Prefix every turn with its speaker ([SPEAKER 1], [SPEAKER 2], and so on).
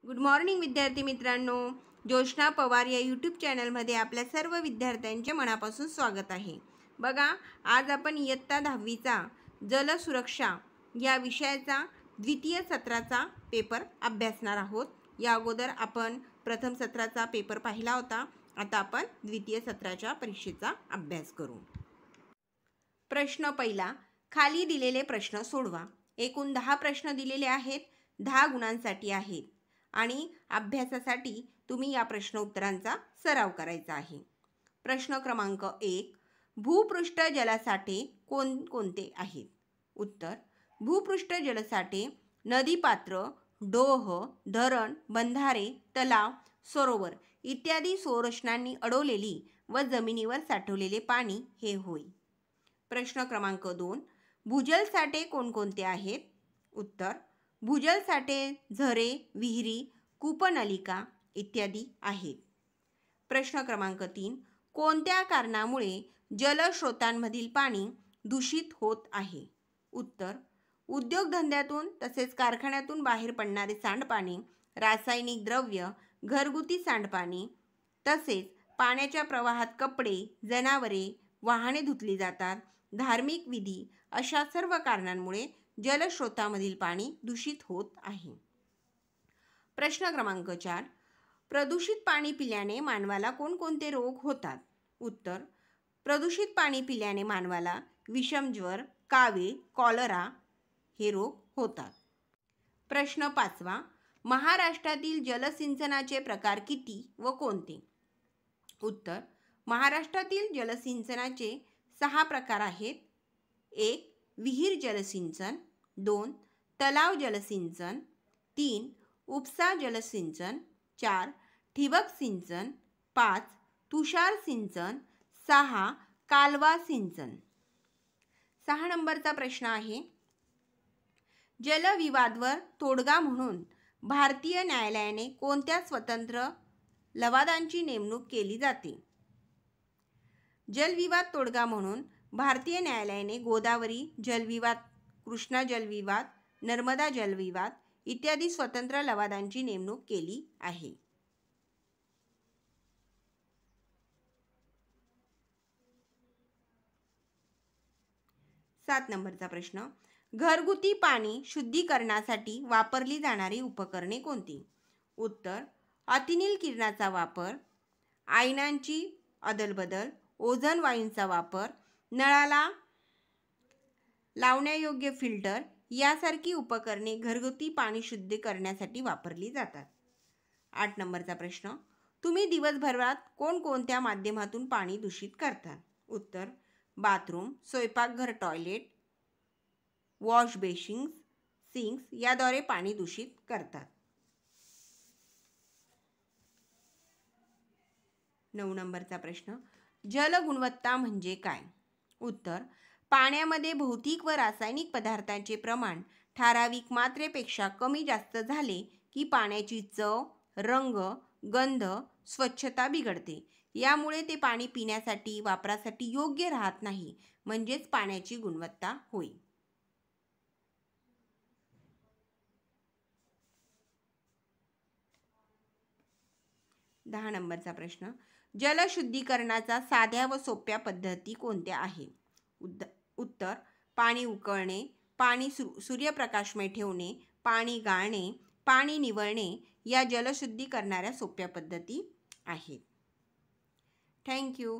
[SPEAKER 1] Good morning विद्यार्थी मित्रांनो, जोशना पवार या यूट्यूब चॅनलमध्ये आपल्या सर्व विद्यार्थ्यांचे मनापासून स्वागत आहे। बघा, आज आपण इयत्ता 10वीचा जलसुरक्षा या विषयाचा द्वितीय सत्राचा पेपर अभ्यासणार आहोत। या अगोदर आपण प्रथम सत्राचा पेपर पाहिला होता। आता आपण द्वितीय सत्राच्या परीक्षेचा अभ्यास करू। प्रश्न पहिला, खाली दिलेले प्रश्न सोडवा। एकूण 10 प्रश्न दिलेले आहेत, 10 गुणांसाठी आहेत आणि अभ्यासासाठी तुम्ही या प्रश्न उत्तरांचा सराव करायचा आहे। प्रश्न क्रमांक 1, भूपृष्ठ जलसाठे कोणकोणते आहेत? उत्तर, भूपृष्ठ जलसाठे नदीपात्र, डोह, धरण, बंधारे, तलाव, सरोवर इत्यादी संरचनांनी अडवलेली व जमिनीवर साठवलेले पाणी हे होय। प्रश्न क्रमांक 2, भूजल साठे कोणकोणते आहेत? उत्तर, भूजल साठे झरे, विहिरी, कूपनलिका इत्यादी आहेत। प्रश्न क्रमांक 3, कोणत्या कारणामुळे जलस्रोतांमधील पाणी दूषित होत आहे? उत्तर, उद्योगधंद्यातून तसेच कारखान्यातून बाहेर पडणारे सांडपाणी, रासायनिक द्रव्य, घरगुती सांडपाणी तसेच पाण्याच्या प्रवाहात कपडे, जनावरे, वाहने धुतली जातात, धार्मिक विधी अशा सर्व कारणांमुळे जलस्रोतामधील पाणी दूषित होत आहे। प्रश्न क्रमांक 4, प्रदूषित पाणी पिल्याने मानवाला कोणकोणते रोग होतात? उत्तर, प्रदूषित पाणी पिल्याने मानवाला विषमज्वर, कावीळ, कॉलरा हे रोग होतात। प्रश्न 5, महाराष्ट्रातील जलसिंचनाचे प्रकार किती व कोणते? उत्तर, महाराष्ट्रातील जलसिंचनाचे 6 प्रकार आहेत। 1, विहीर जलसिंचन, 2, तलाव जलसिंचन, 3, उपसा जलसिंचन, 4, ठिबक सिंचन, 5, तुषार सिंचन, 6, कालवा सिंचन। 6 नंबरचा प्रश्न आहे, जलविवादावर तोडगा म्हणून भारतीय न्यायालयाने कोणत्या स्वतंत्र लवादांची नेमणूक केली जाते? जलविवाद तोडगा म्हणून भारतीय न्यायालयाने गोदावरी जलविवाद, कृष्णा जलविवाद, नर्मदा जलविवाद इत्यादी स्वतंत्र लवादांची नेमणूक केली आहे। 7 नंबरचा प्रश्न, घरगुती पाणी शुद्धीकरणासाठी वापरली जाणारी उपकरणे कोणती? उत्तर, अतिनील किरणाचा वापर, आयनांची अदलबदल, ओझोन वायूंचा वापर, नळाला लावण्यायोग्य फिल्टर यासारखी उपकरणे घरगुती पाणी शुद्ध करण्यासाठी वापरली जातात। 8 नंबरचा प्रश्न, तुम्ही दिवसभरात कोणकोणत्या माध्यमातून पाणी दूषित करता? उत्तर, बाथरूम, स्वयंपाकघर, टॉयलेट, वॉश बेसिन्स, सिंक्स याद्वारे पाणी दूषित करतात। 9 नंबरचा प्रश्न, जलगुणवत्ता म्हणजे काय? उत्तर, पाण्यामध्ये भौतिक व रासायनिक पदार्थांचे प्रमाण ठराविक मात्रेपेक्षा कमी जास्त झाले की पाण्याची चव, रंग, गंध, स्वच्छता बिघडते। यामुळे ते पाणी पिण्यासाठी वापरासाठी योग्य राहत नाही, म्हणजेच पाण्याची गुणवत्ता होय। 10 नंबरचा प्रश्न, जलशुद्धीकरणाच्या साध्या व सोप्या पद्धती कोणत्या आहेत? उत्तर, पाणी उकळणे, पाणी सूर्यप्रकाशमय ठेवणे, पाणी गाळणे, पाणी निवळणे या जलशुद्धी करणाऱ्या सोप्या पद्धती आहेत। थँक्यू।